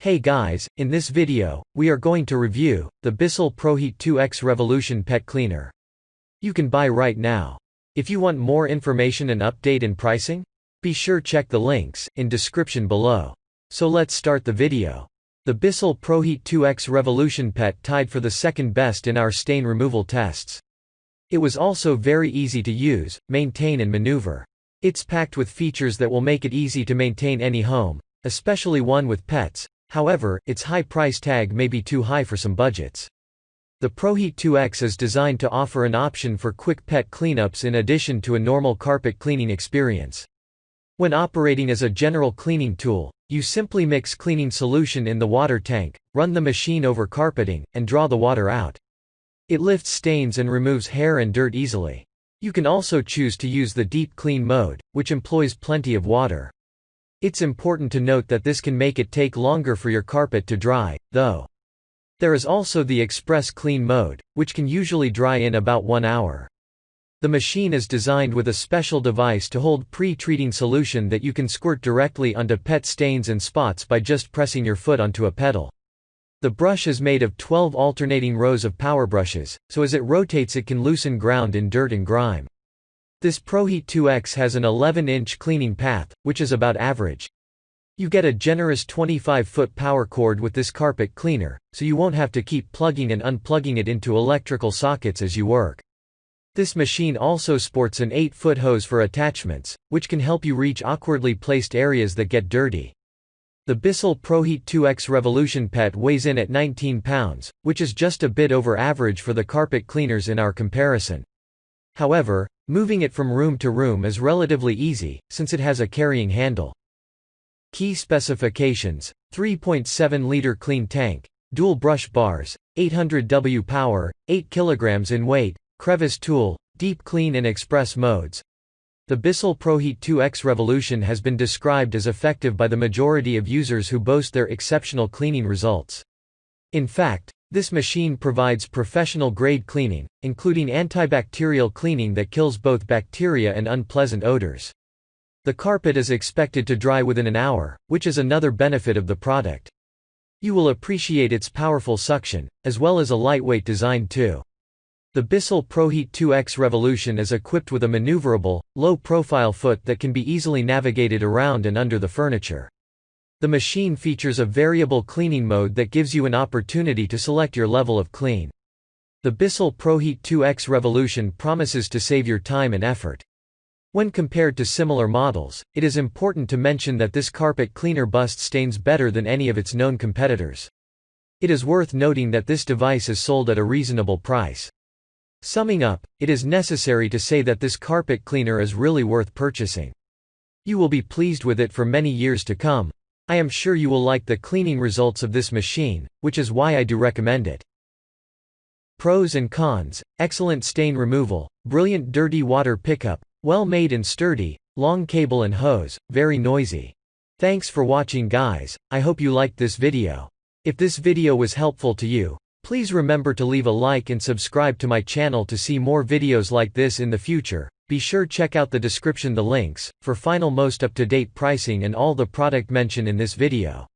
Hey guys, in this video, we are going to review the Bissell Proheat 2X Revolution Pet Cleaner. You can buy right now. If you want more information and update in pricing, be sure check the links in description below. So let's start the video. The Bissell Proheat 2X Revolution Pet tied for the second best in our stain removal tests. It was also very easy to use, maintain and maneuver. It's packed with features that will make it easy to maintain any home, especially one with pets. However, its high price tag may be too high for some budgets. The Proheat 2X is designed to offer an option for quick pet cleanups in addition to a normal carpet cleaning experience. When operating as a general cleaning tool, you simply mix cleaning solution in the water tank, run the machine over carpeting, and draw the water out. It lifts stains and removes hair and dirt easily. You can also choose to use the deep clean mode, which employs plenty of water. It's important to note that this can make it take longer for your carpet to dry, though. There is also the express clean mode, which can usually dry in about 1 hour. The machine is designed with a special device to hold pre-treating solution that you can squirt directly onto pet stains and spots by just pressing your foot onto a pedal. The brush is made of 12 alternating rows of power brushes, so as it rotates it can loosen ground in dirt and grime. This Proheat 2X has an 11-inch cleaning path, which is about average. You get a generous 25-foot power cord with this carpet cleaner, so you won't have to keep plugging and unplugging it into electrical sockets as you work. This machine also sports an 8-foot hose for attachments, which can help you reach awkwardly placed areas that get dirty. The Bissell Proheat 2X Revolution Pet weighs in at 19 pounds, which is just a bit over average for the carpet cleaners in our comparison. However, moving it from room to room is relatively easy, since it has a carrying handle. Key specifications: 3.7-liter clean tank, dual brush bars, 800 W power, 8 kg in weight, crevice tool, deep clean and express modes. The Bissell Proheat 2X Revolution has been described as effective by the majority of users who boast their exceptional cleaning results. In fact, this machine provides professional-grade cleaning, including antibacterial cleaning that kills both bacteria and unpleasant odors. The carpet is expected to dry within an hour, which is another benefit of the product. You will appreciate its powerful suction, as well as a lightweight design too. The Bissell Proheat 2X Revolution is equipped with a maneuverable, low-profile foot that can be easily navigated around and under the furniture. The machine features a variable cleaning mode that gives you an opportunity to select your level of clean. The Bissell Proheat 2X Revolution promises to save your time and effort. When compared to similar models, it is important to mention that this carpet cleaner busts stains better than any of its known competitors. It is worth noting that this device is sold at a reasonable price. Summing up, it is necessary to say that this carpet cleaner is really worth purchasing. You will be pleased with it for many years to come. I am sure you will like the cleaning results of this machine, which is why I do recommend it. Pros and cons: excellent stain removal, brilliant dirty water pickup, well made and sturdy, long cable and hose, very noisy. Thanks for watching guys, I hope you liked this video. If this video was helpful to you, please remember to leave a like and subscribe to my channel to see more videos like this in the future. Be sure check out the description the links, for final most up-to-date pricing and all the product mentioned in this video.